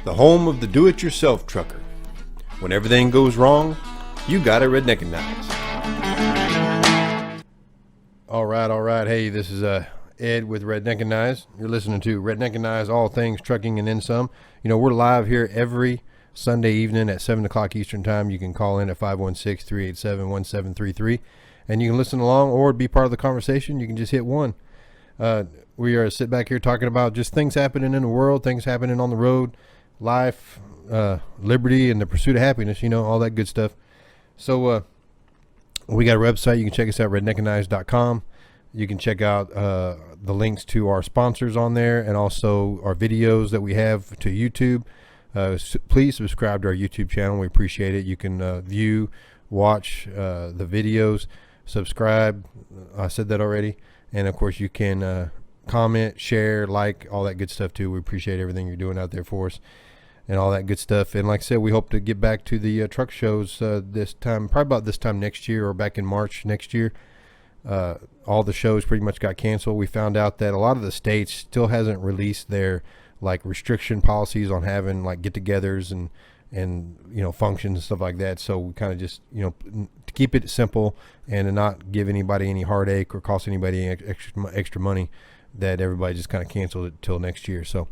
the home of the do-it-yourself trucker. When everything goes wrong, you gotta Redneckanize. All right. Hey, this is Ed with Redneckanize. You're listening to Redneckanize, all things trucking and then some. You know, we're live here every Sunday evening at 7 o'clock Eastern Time. You can call in at 516-387-1733, and you can listen along or be part of the conversation. You can just hit one. We are sit back here talking about just things happening in the world, things happening on the road, life, liberty, and the pursuit of happiness, you know, all that good stuff. So we got a website. You can check us out, redneckanize.com. You can check out the links to our sponsors on there and also our videos that we have to YouTube. Please subscribe to our YouTube channel. We appreciate it. You can view, watch the videos, subscribe. I said that already. And, of course, you can comment, share, like, all that good stuff, too. We appreciate everything you're doing out there for us and all that good stuff. And like I said, we hope to get back to the truck shows this time, probably about this time next year or back in March next year. All the shows pretty much got canceled. We found out that a lot of the states still hasn't released their like restriction policies on having like get-togethers and you know, functions and stuff like that. So we kind of just, you know, to keep it simple and to not give anybody any heartache or cost anybody extra money, that everybody just kind of canceled it till next year. So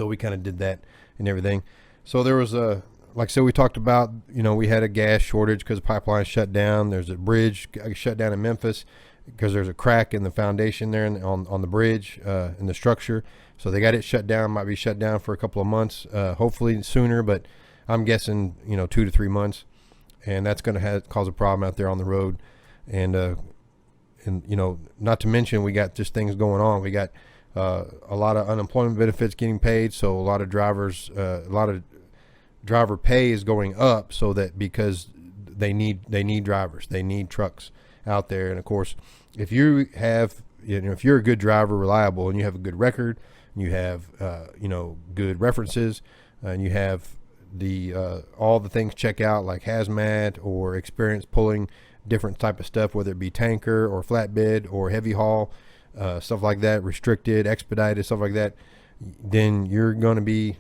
we kind of did that and everything. So there was a, like I said, we talked about, you know, we had a gas shortage because the pipeline shut down. There's a bridge shut down in Memphis because there's a crack in the foundation there on the bridge in the structure. So they got it shut down. Might be shut down for a couple of months, hopefully sooner, but I'm guessing, you know, 2 to 3 months, and that's going to cause a problem out there on the road. And you know, not to mention we got just things going on. We got a lot of unemployment benefits getting paid, so a lot of drivers, driver pay is going up, so that because they need drivers, they need trucks out there. And of course, if you have, you know, if you're a good driver, reliable, and you have a good record, and you have you know, good references, and you have the all the things check out, like hazmat or experience pulling different type of stuff, whether it be tanker or flatbed or heavy haul, stuff like that, restricted, expedited, stuff like that, then you're going to be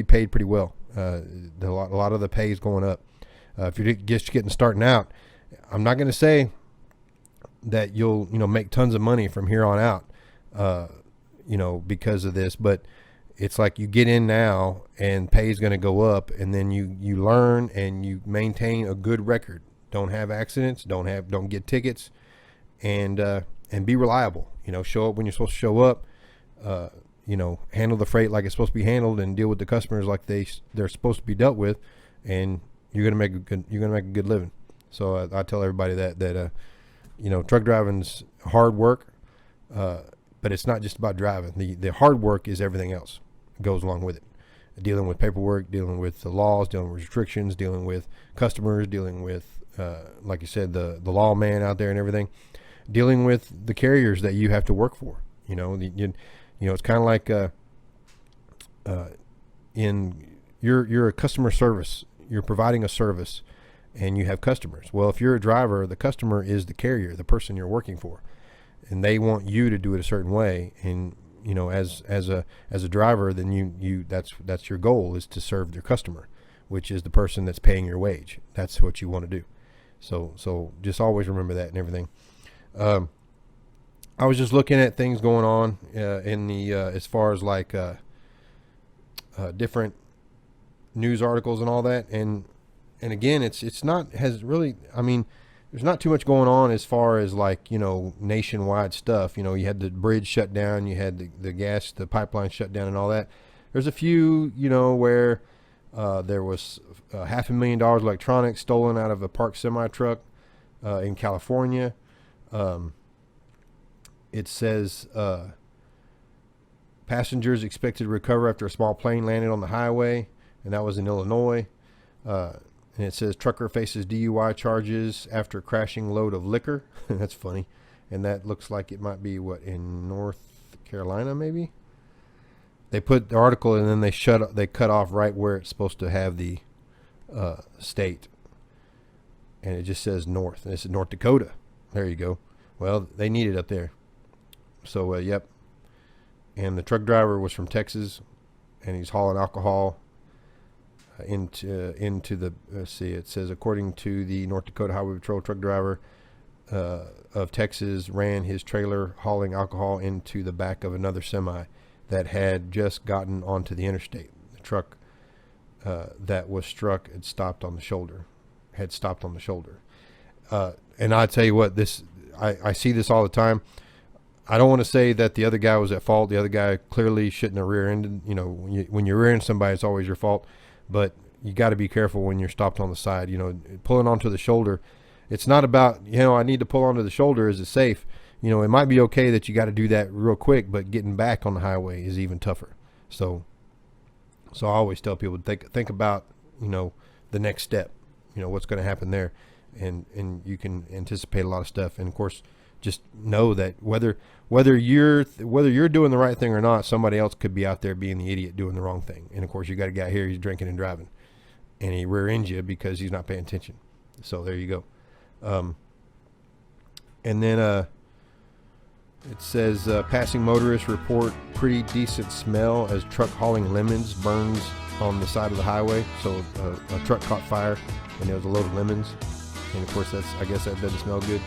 paid pretty well. A lot of the pay is going up. If you're just starting out, I'm not going to say that you'll, you know, make tons of money from here on out, you know, because of this, but it's like you get in now and pay is going to go up, and then you learn and you maintain a good record. Don't have accidents, don't get tickets, and be reliable. You know, show up when you're supposed to show up. You know, handle the freight like it's supposed to be handled, and deal with the customers like they're supposed to be dealt with, and you're gonna make a good living. So I tell everybody that you know, truck driving's hard work, but it's not just about driving. The hard work is everything else that goes along with it. Dealing with paperwork, dealing with the laws, dealing with restrictions, dealing with customers, dealing with like you said, the lawman out there and everything, dealing with the carriers that you have to work for. You know, you know, it's kind of like you're a customer service. You're providing a service, and you have customers. Well, if you're a driver, the customer is the carrier, the person you're working for, and they want you to do it a certain way. And you know, as a driver, then you that's your goal, is to serve your customer, which is the person that's paying your wage. That's what you want to do. So just always remember that and everything. I was just looking at things going on in the as far as like different news articles and all that, and again, it's not has really. I mean, there's not too much going on as far as like, you know, nationwide stuff. You know, you had the bridge shut down, you had the pipeline shut down, and all that. There's a few, you know, where there was $500,000 electronics stolen out of a parked semi truck in California. It says passengers expected to recover after a small plane landed on the highway, and that was in Illinois. And it says trucker faces DUI charges after crashing load of liquor. That's funny. And that looks like it might be in North Carolina, maybe. They put the article and then they cut off right where it's supposed to have the state, and it just says North, and it's North Dakota. There you go. Well, they need it up there. So, yep. And the truck driver was from Texas, and he's hauling alcohol into the. Let's see. It says, according to the North Dakota Highway Patrol, truck driver of Texas ran his trailer hauling alcohol into the back of another semi that had just gotten onto the interstate. The truck that was struck had stopped on the shoulder. And I tell you what, I see this all the time. I don't want to say that the other guy was at fault. The other guy clearly shouldn't have rear-ended. You know, when you're rear-ending somebody, it's always your fault. But you got to be careful when you're stopped on the side. You know, pulling onto the shoulder. It's not about, I need to pull onto the shoulder. Is it safe? You know, it might be okay that you got to do that real quick, but getting back on the highway is even tougher. So I always tell people to think about, the next step. What's going to happen there, and you can anticipate a lot of stuff. And of course, just know that whether you're doing the right thing or not, somebody else could be out there being the idiot doing the wrong thing. And of course, you got a guy here, he's drinking and driving, and he rear ends you because he's not paying attention. So there you go. And then it says passing motorists report pretty decent smell as truck hauling lemons burns on the side of the highway. So a truck caught fire and there was a load of lemons, and of course I guess that doesn't smell good.